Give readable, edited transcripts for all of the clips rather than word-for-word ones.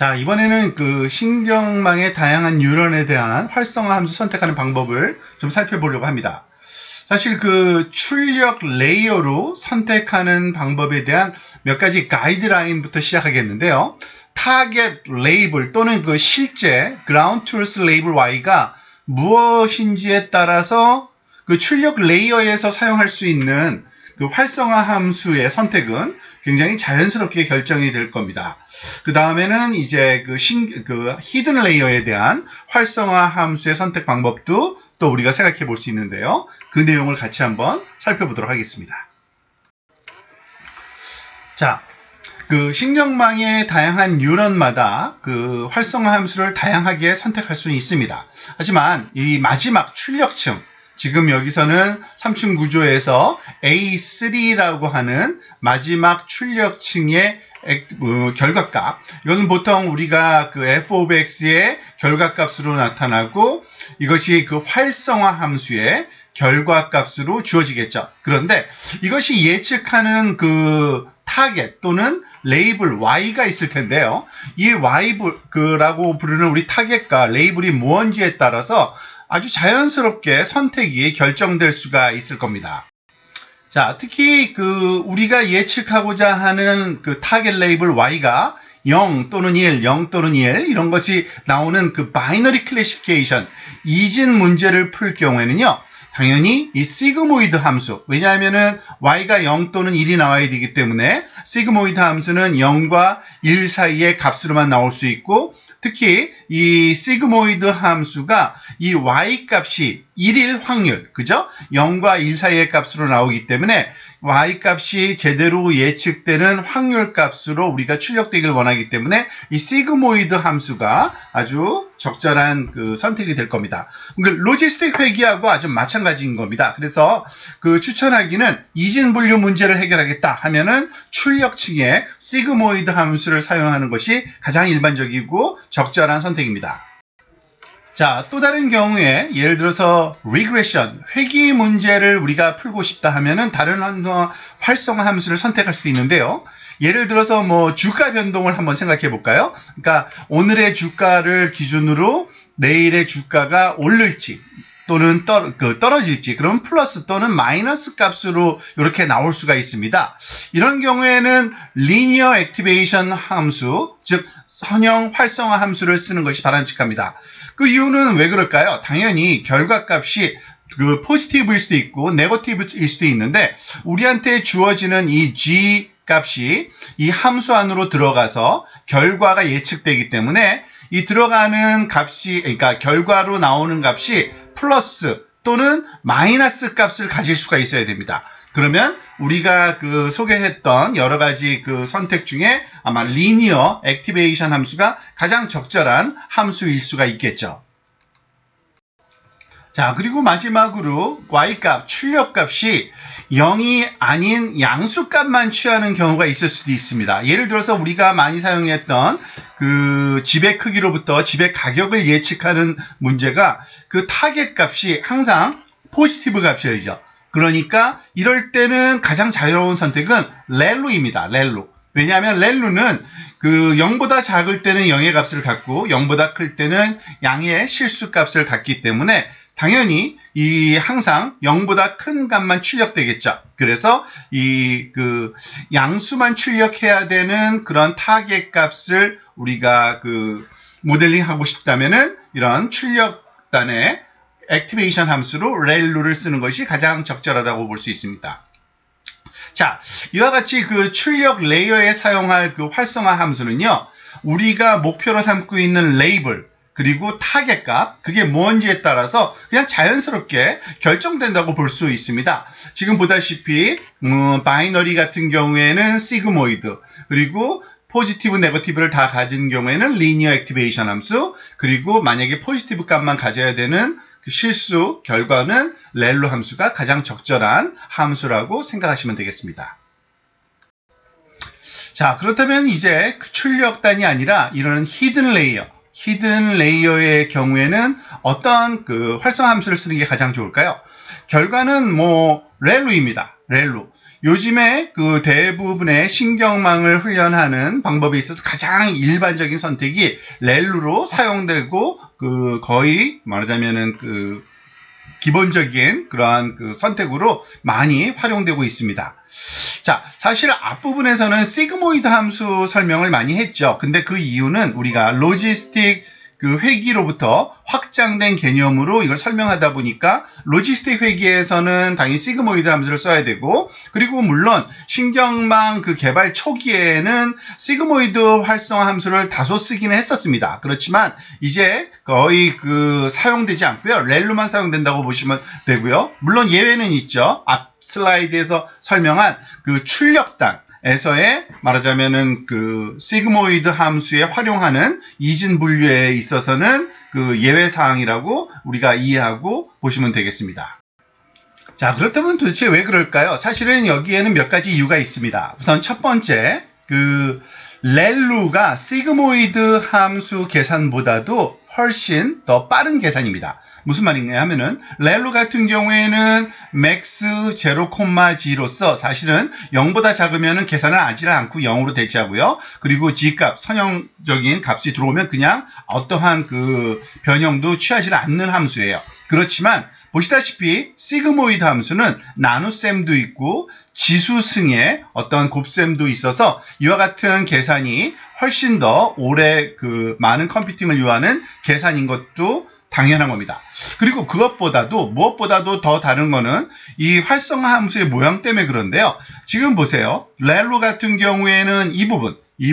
자, 이번에는 그 신경망의 다양한 뉴런에 대한 활성화 함수 선택하는 방법을 좀 살펴보려고 합니다. 사실 그 출력 레이어로 선택하는 방법에 대한 몇 가지 가이드라인부터 시작하겠는데요. 타겟 레이블 또는 그 실제 그라운드 트루스 레이블 Y가 무엇인지에 따라서 그 출력 레이어에서 사용할 수 있는 그 활성화 함수의 선택은 굉장히 자연스럽게 결정이 될 겁니다. 그 다음에는 이제 그 히든 레이어에 대한 활성화 함수의 선택 방법도 또 우리가 생각해 볼 수 있는데요. 그 내용을 같이 한번 살펴보도록 하겠습니다. 자, 그 신경망의 다양한 뉴런마다 그 활성화 함수를 다양하게 선택할 수는 있습니다. 하지만 이 마지막 출력층, 지금 여기서는 3층 구조에서 A3라고 하는 마지막 출력층의 결과값, 이것은 보통 우리가 그 f of x의 결과값으로 나타나고 이것이 그 활성화 함수의 결과값으로 주어지겠죠. 그런데 이것이 예측하는 그 타겟 또는 레이블 Y가 있을 텐데요. 이 Y라고 부르는 우리 타겟과 레이블이 무언지에 따라서 아주 자연스럽게 선택이 결정될 수가 있을 겁니다. 자, 특히 그 우리가 예측하고자 하는 그 타겟 레이블 Y가 0 또는 1, 0 또는 1 이런 것이 나오는 그 바이너리 클래시피케이션 이진 문제를 풀 경우에는요. 당연히 이 시그모이드 함수, 왜냐하면은 y가 0 또는 1이 나와야 되기 때문에 시그모이드 함수는 0과 1 사이의 값으로만 나올 수 있고, 특히 이 시그모이드 함수가 이 y 값이 1일 확률, 그죠? 0과 1 사이의 값으로 나오기 때문에 y 값이 제대로 예측되는 확률 값으로 우리가 출력되길 원하기 때문에 이 시그모이드 함수가 아주 적절한 그 선택이 될 겁니다. 로지스틱 회귀하고 아주 마찬가지인 겁니다. 그래서 그 추천하기는 이진 분류 문제를 해결하겠다 하면은 출력층에 시그모이드 함수를 사용하는 것이 가장 일반적이고 적절한 선택입니다. 자, 또 다른 경우에 예를 들어서 regression, 회귀 문제를 우리가 풀고 싶다 하면은 다른 활성화 함수를 선택할 수도 있는데요. 예를 들어서 뭐 주가 변동을 한번 생각해 볼까요? 그러니까 오늘의 주가를 기준으로 내일의 주가가 오를지 또는 떨어질지, 그럼 플러스 또는 마이너스 값으로 이렇게 나올 수가 있습니다. 이런 경우에는 리니어 액티베이션 함수, 즉 선형 활성화 함수를 쓰는 것이 바람직합니다. 그 이유는 왜 그럴까요? 당연히 결과값이 그 포지티브일 수도 있고 네거티브일 수도 있는데 우리한테 주어지는 이 g 값이 이 함수 안으로 들어가서 결과가 예측되기 때문에 이 들어가는 값이, 그러니까 결과로 나오는 값이 플러스 또는 마이너스 값을 가질 수가 있어야 됩니다. 그러면 우리가 그 소개했던 여러 가지 그 선택 중에 아마 리니어 액티베이션 함수가 가장 적절한 함수일 수가 있겠죠. 자, 그리고 마지막으로 y값, 출력값이 0이 아닌 양수값만 취하는 경우가 있을 수도 있습니다. 예를 들어서 우리가 많이 사용했던 그 집의 크기로부터 집의 가격을 예측하는 문제가 그 타겟 값이 항상 포지티브 값이어야죠. 그러니까 이럴 때는 가장 자유로운 선택은 렐루입니다. 렐루. 왜냐하면 렐루는 그 0보다 작을 때는 0의 값을 갖고 0보다 클 때는 양의 실수 값을 갖기 때문에 당연히 이 항상 0보다 큰 값만 출력되겠죠. 그래서 이 그 양수만 출력해야 되는 그런 타겟 값을 우리가 그 모델링 하고 싶다면은 이런 출력단의 액티베이션 함수로 렐루를 쓰는 것이 가장 적절하다고 볼 수 있습니다. 자, 이와 같이 그 출력 레이어에 사용할 그 활성화 함수는요, 우리가 목표로 삼고 있는 레이블, 그리고 타겟 값, 그게 뭔지에 따라서 그냥 자연스럽게 결정된다고 볼 수 있습니다. 지금 보다시피 바이너리 같은 경우에는 시그모이드, 그리고 포지티브, 네거티브를 다 가진 경우에는 리니어 액티베이션 함수, 그리고 만약에 포지티브 값만 가져야 되는 그 실수 결과는 렐루 함수가 가장 적절한 함수라고 생각하시면 되겠습니다. 자, 그렇다면 이제 그 출력단이 아니라 이런 히든 레이어의 경우에는 어떤 그 활성화 함수를 쓰는 게 가장 좋을까요? 결과는 뭐 렐루입니다. 렐루. 요즘에 그 대부분의 신경망을 훈련하는 방법에 있어서 가장 일반적인 선택이 렐루로 사용되고 그 거의 말하자면은 그 기본적인 그러한 그 선택으로 많이 활용되고 있습니다. 자, 사실 앞부분에서는 시그모이드 함수 설명을 많이 했죠. 근데 그 이유는 우리가 로지스틱 그 회기로부터 확장된 개념으로 이걸 설명하다 보니까 로지스틱 회기에서는 당연히 시그모이드 함수를 써야 되고, 그리고 물론 신경망 그 개발 초기에는 시그모이드 활성화 함수를 다소 쓰기는 했었습니다. 그렇지만 이제 거의 그 사용되지 않고요. 렐루만 사용된다고 보시면 되고요. 물론 예외는 있죠. 앞 슬라이드에서 설명한 그 출력단 에서의 말하자면은 그 시그모이드 함수에 활용하는 이진 분류에 있어서는 그 예외 사항이라고 우리가 이해하고 보시면 되겠습니다. 자, 그렇다면 도대체 왜 그럴까요? 사실은 여기에는 몇 가지 이유가 있습니다. 우선 첫 번째, 그 렐루가 시그모이드 함수 계산보다도 훨씬 더 빠른 계산입니다. 무슨 말인가 하면은 렐루 같은 경우에는 맥스 0,g로서 사실은 0보다 작으면은 계산을 하지 않고 0으로 대체하고요. 그리고 G값, 선형적인 값이 들어오면 그냥 어떠한 그 변형도 취하지 않는 함수예요. 그렇지만 보시다시피 시그모이드 함수는 나눗셈도 있고 지수승의 어떤 곱셈도 있어서 이와 같은 계산이 훨씬 더 오래 그 많은 컴퓨팅을 요하는 계산인 것도 당연한 겁니다. 그리고 그것보다도 무엇보다도 더 다른 거는 이 활성화 함수의 모양 때문에 그런데요. 지금 보세요. 렐루 같은 경우에는 이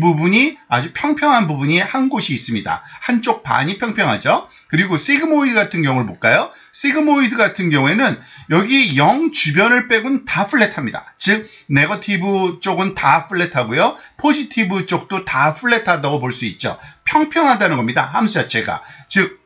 부분이 아주 평평한 부분이 한 곳이 있습니다. 한쪽 반이 평평하죠. 그리고 시그모이드 같은 경우를 볼까요? 시그모이드 같은 경우에는 여기 0 주변을 빼고는 다 플랫합니다. 즉 네거티브 쪽은 다 플랫하고요. 포지티브 쪽도 다 플랫하다고 볼 수 있죠. 평평하다는 겁니다. 함수 자체가. 즉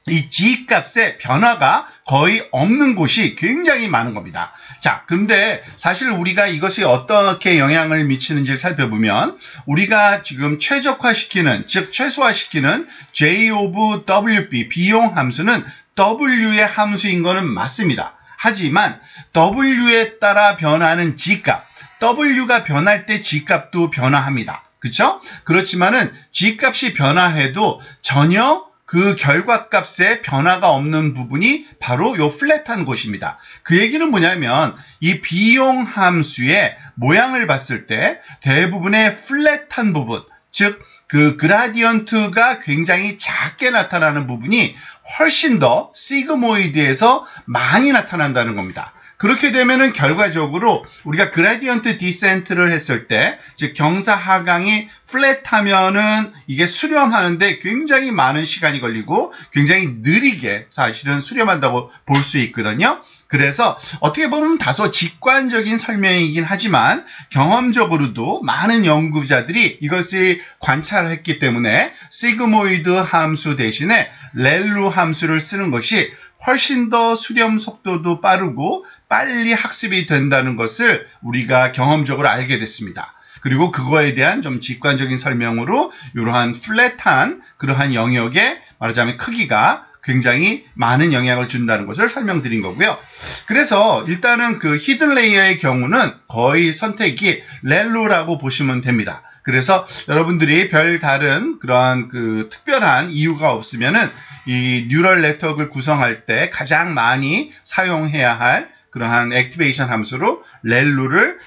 이 G값의 변화가 거의 없는 곳이 굉장히 많은 겁니다. 자, 근데 사실 우리가 이것이 어떻게 영향을 미치는지 살펴보면 우리가 지금 최적화시키는, 즉 최소화시키는 J of WB 비용 함수는 W의 함수인 것은 맞습니다. 하지만 W에 따라 변하는 G값, W가 변할 때 G값도 변화합니다. 그렇죠? 그렇지만은 G값이 변화해도 전혀 그 결과값에 변화가 없는 부분이 바로 요 플랫한 곳입니다. 그 얘기는 뭐냐면 이 비용 함수의 모양을 봤을 때 대부분의 플랫한 부분, 즉 그 그라디언트가 굉장히 작게 나타나는 부분이 훨씬 더 시그모이드에서 많이 나타난다는 겁니다. 그렇게 되면은 결과적으로 우리가 그라디언트 디센트를 했을 때, 즉 경사 하강이 플랫하면은 이게 수렴하는데 굉장히 많은 시간이 걸리고 굉장히 느리게 사실은 수렴한다고 볼 수 있거든요. 그래서 어떻게 보면 다소 직관적인 설명이긴 하지만 경험적으로도 많은 연구자들이 이것을 관찰했기 때문에 시그모이드 함수 대신에 렐루 함수를 쓰는 것이 훨씬 더 수렴 속도도 빠르고 빨리 학습이 된다는 것을 우리가 경험적으로 알게 됐습니다. 그리고 그거에 대한 좀 직관적인 설명으로 이러한 플랫한 그러한 영역의 말하자면 크기가 굉장히 많은 영향을 준다는 것을 설명드린 거고요. 그래서 일단은 그 히든 레이어의 경우는 거의 선택이 렐루라고 보시면 됩니다. 그래서 여러분들이 별 다른 그러한 그 특별한 이유가 없으면은 이 뉴럴 네트워크를 구성할 때 가장 많이 사용해야 할 그러한 액티베이션 함수로 렐루를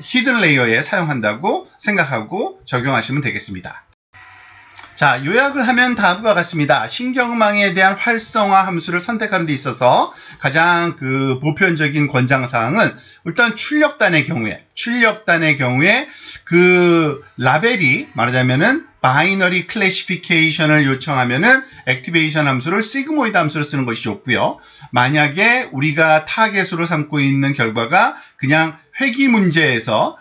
히든 레이어에 사용한다고 생각하고 적용하시면 되겠습니다. 자, 요약을 하면 다음과 같습니다. 신경망에 대한 활성화 함수를 선택하는 데 있어서 가장 그 보편적인 권장사항은 일단 출력단의 경우에 그 라벨이 말하자면은 바이너리 클래시피케이션을 요청하면은 액티베이션 함수를 시그모이드 함수를 쓰는 것이 좋고요. 만약에 우리가 타겟으로 삼고 있는 결과가 그냥 회귀 문제에서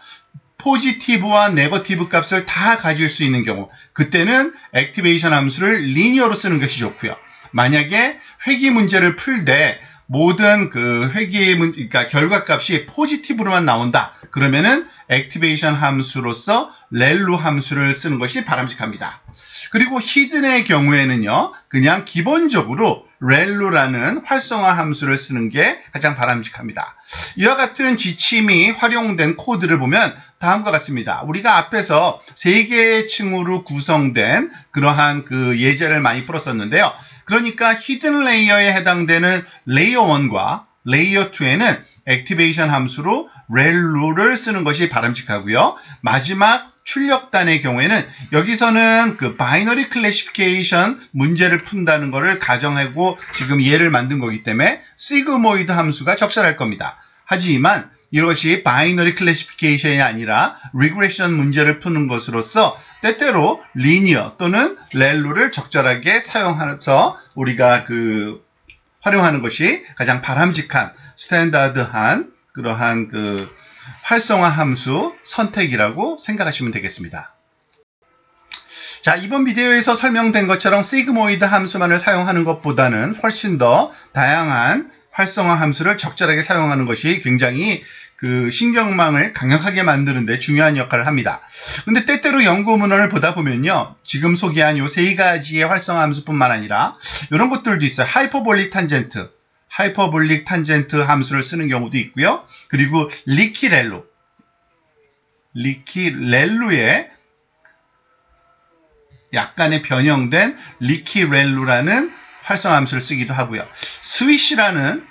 포지티브와 네거티브 값을 다 가질 수 있는 경우, 그때는 액티베이션 함수를 리니어로 쓰는 것이 좋고요. 만약에 회귀 문제를 풀 때 모든 그 그러니까 결과값이 포지티브로만 나온다. 그러면은 액티베이션 함수로서 렐루 함수를 쓰는 것이 바람직합니다. 그리고 히든의 경우에는요, 그냥 기본적으로 렐루라는 활성화 함수를 쓰는 게 가장 바람직합니다. 이와 같은 지침이 활용된 코드를 보면 다음과 같습니다. 우리가 앞에서 3개의 층으로 구성된 그러한 그 예제를 많이 풀었었는데요. 그러니까 히든 레이어에 해당되는 레이어 1과 레이어 2에는 액티베이션 함수로 렐루를 쓰는 것이 바람직하고요. 마지막 출력단의 경우에는 여기서는 그 바이너리 클래시피케이션 문제를 푼다는 것을 가정하고 지금 예를 만든 거기 때문에 시그모이드 함수가 적절할 겁니다. 하지만 이것이 바이너리 클래시피케이션이 아니라 리그레션 문제를 푸는 것으로서 때때로 리니어 또는 렐루를 적절하게 사용해서 우리가 활용하는 것이 가장 바람직한 스탠다드한 그러한 활성화 함수 선택이라고 생각하시면 되겠습니다. 자, 이번 비디오에서 설명된 것처럼 시그모이드 함수만을 사용하는 것보다는 훨씬 더 다양한 활성화 함수를 적절하게 사용하는 것이 굉장히 신경망을 강력하게 만드는 데 중요한 역할을 합니다. 근데 때때로 연구 문헌을 보다 보면요. 지금 소개한 요 3가지의 활성화 함수뿐만 아니라 이런 것들도 있어요. 하이퍼볼릭 탄젠트 함수를 쓰는 경우도 있고요. 그리고 리키렐루의 약간의 변형된 리키렐루라는 활성화 함수를 쓰기도 하고요. 스위시라는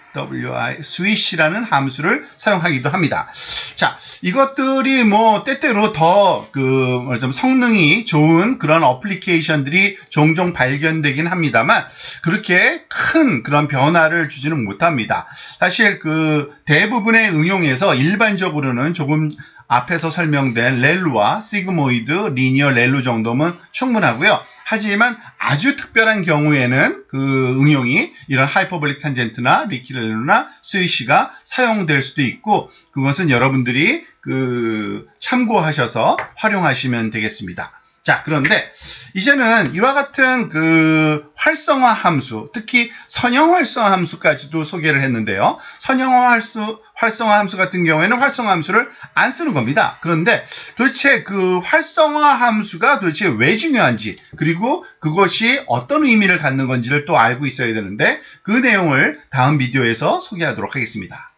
함수를 사용하기도 합니다. 자, 이것들이 때때로 더 성능이 좋은 그런 어플리케이션들이 종종 발견되긴 합니다만 그렇게 큰 그런 변화를 주지는 못합니다. 사실 대부분의 응용에서 일반적으로는 조금 앞에서 설명된 렐루와 시그모이드, 리니어 렐루 정도면 충분하고요. 하지만 아주 특별한 경우에는 응용이 이런 하이퍼볼릭 탄젠트나 리키렐루나 스위시가 사용될 수도 있고 그것은 여러분들이 참고하셔서 활용하시면 되겠습니다. 자, 그런데 이제는 이와 같은 활성화 함수, 특히 선형 활성화 함수까지도 소개를 했는데요. 선형 활성화 함수 같은 경우에는 활성화 함수를 안 쓰는 겁니다. 그런데 도대체 활성화 함수가 도대체 왜 중요한지, 그리고 그것이 어떤 의미를 갖는 건지를 또 알고 있어야 되는데 그 내용을 다음 비디오에서 소개하도록 하겠습니다.